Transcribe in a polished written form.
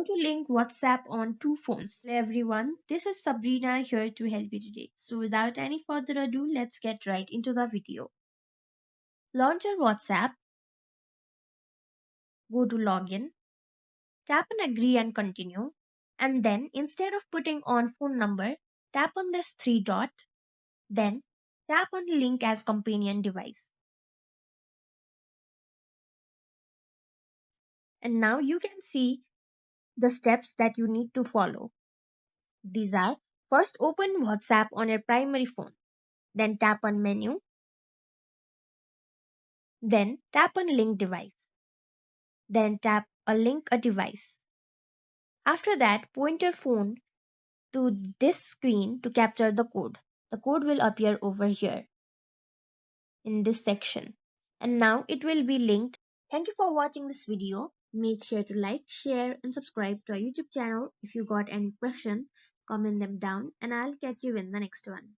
How to link WhatsApp on two phones. Hello everyone, this is Sabrina here to help you today. So without any further ado, let's get right into the video. Launch your WhatsApp, go to login, tap on agree and continue, and then instead of putting on phone number, tap on this three dot, then tap on link as companion device. And now you can see the steps that you need to follow. These are: first open WhatsApp on your primary phone, then tap on menu, then tap on link device, then tap a link a device. After that, point your phone to this screen to capture the code. The code will appear over here in this section. And now it will be linked. Thank you for watching this video. Make sure to like, share and subscribe to our YouTube channel. If you got any question, comment them down and I'll catch you in the next one.